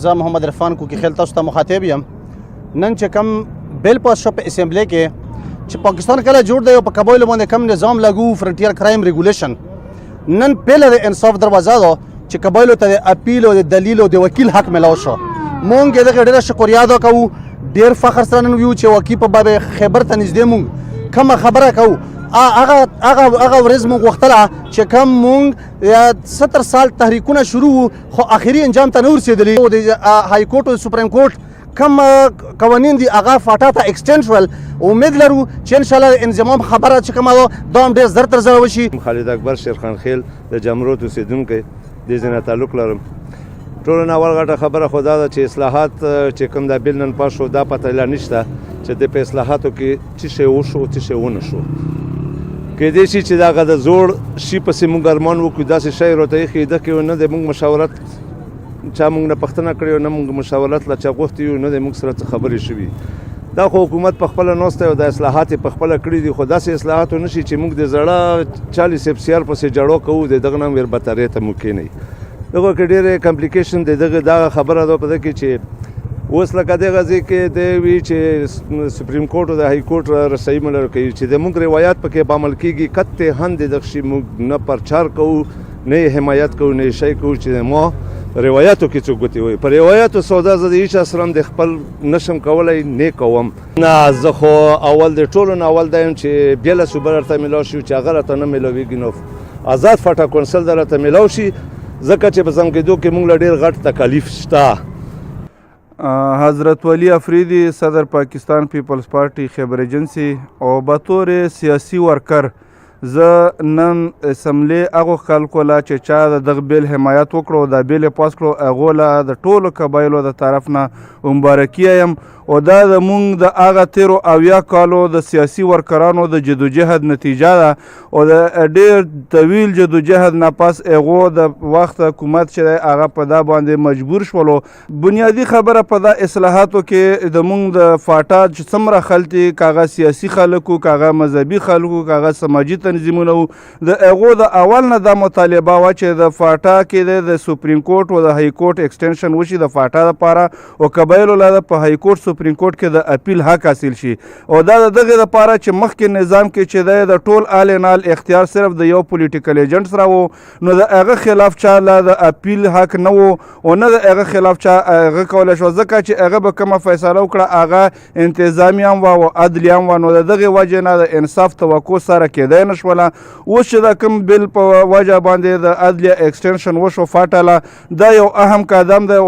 زه محمد عرفان کوکیخیل تاسو ته مخاطب یم. نن چې کوم بیل پاس شو په اسمبلی کې چې پاکستان کله جوړ دی او په قبایلو باندې کوم نظام لګو فرنټیر کرایم ریګولیشن، نن پیله د انصاف دروازه ده چې قبایلو ته د اپیل او د دلیل او د وکیل حق ملاو شو. مونږ دغه ډېره شکریا ادا کوو، ډېر فخر سره نن ویو چې وکیل په باب خیبر ته نږدې مونږ کومه خبره کوو. هغه ورځ مونږ غوښتله چې کوم مونږ 70 سال تحریکونه شروع وو خو آخري انجام ته نه ورسېدلي. د های کورټ او سپریم کورټ کوم قوانین دي هغه فاټا ته ایکسټینډ شول. امید لرو چې انشاءالله انضمام خبره چې کومه ده دا هم ډېر زر تر زره وشي. خالد اکبر شیرخان خیل د جمرود اوسېدونکی دې ځای نه تعلق لرم. ټولو نه اول غټه خبره خو دا ده چې اصلاحات چې کوم دا بیل نن پاس شو دا پته لا نشته چې د په اصلاحاتو کې څه شی وشو څه شی ونه شو. کېدای شي چې دغه د زوړ شي پسې موږ ارمان وکړو داسې شی راته ایښي ده کې نه د موږ مشاورت چا موږ نه پوښتنه کړې نه موږ مشاورت له چا غوښتي یو نه د موږ سره څه خبرې شوي. دا خو حکومت په خپله ناسته او د اصلاحات یې په خپله کړي دي، خو داسې اصلاحات ونه شي چې موږ د زړه 40 اپسیار پسې جړو کوو د دغه نه ور بترې ته موږ کښېنئ. دغه کې ډېرې کمپلیکیشن دی. دغه خبره ده په ده کې چې اوس لکه دغه ځای کې دی وي چې سپریم کورټ او د های کورټ رسایي ملر کوي چې د موږ روایات پکې په عمل کېږي. قطعاً د دغه شي موږ نه پرچار کوو نه یې حمایت کوو نه یې شی کوو چې ما روایاتو کې څوک ګوتې وایي. په روایاتو سودا زه د هېچا سره د خپل نشم کولی نه کوم. نه زه خو اول د ټولو نه اول دا یم چې بېله صوبه راته میلاو شي چې هغه راته نه میلاویږي نو آزاد فاټا کونسل د راته میلاو شي ځکه چې په څنګېدو کې موږ له ډېر غټ تکالیف شته. حضرت ولی افریدی صدر پاکستان پیپلز پارٹی خیبر ایجنسی او بطور سیاسی ورکر زه نن اسمبلی هغو خلکو له چې چا د دغه بیل حمایت وکړو دا بیل یې پاس کړو هغو له د ټولو قبایلو د طرف نه مبارکي یم او دا د مونږ د هغه تیرو اویا کالو د سیاسي ورکرانو د جدوجهد نتیجه ده او د ډېر طویل جدوجهد نه پس هغو د وخت حکومت چې دی هغه په دا باندې مجبور شولو. بنیادي خبره په دا اصلاحاتو کې د مونږ د فاټا چې څومره خلک دي که هغه سیاسي خلک وو که هغه مذهبي خلک وو که هغه سماجي تنظیمونه وو د هغو د اول نه دا مطالبه وه چې د فاټا کې د سپریم کورټ او د های کورټ ایکسټینشن وشي د فاټا دپاره او قبایلو له په های کورټ سپریم کورټ کې د اپیل حق حاصل شي او دا د دغې دپاره چې مخکې نظام کې چې دی د ټول آل نال اختیار صرف د یو پولیټیکل ایجنټ سره و نو د هغه خلاف چا لا د اپیل حق نه و او نه د هغه خلاف چا هغه کولی شو ځکه چې هغه به کومه فیصله وکړه هغه انتظامي هم وه او عدلي هم وه نو د دغې وجې نه د انصاف توقع سره کېدی نه شوله. اوس چې د کوم بیل په وجه باندې د عدلیه ایکسټینشن وشو فاټله دا یو اهم قدم دی.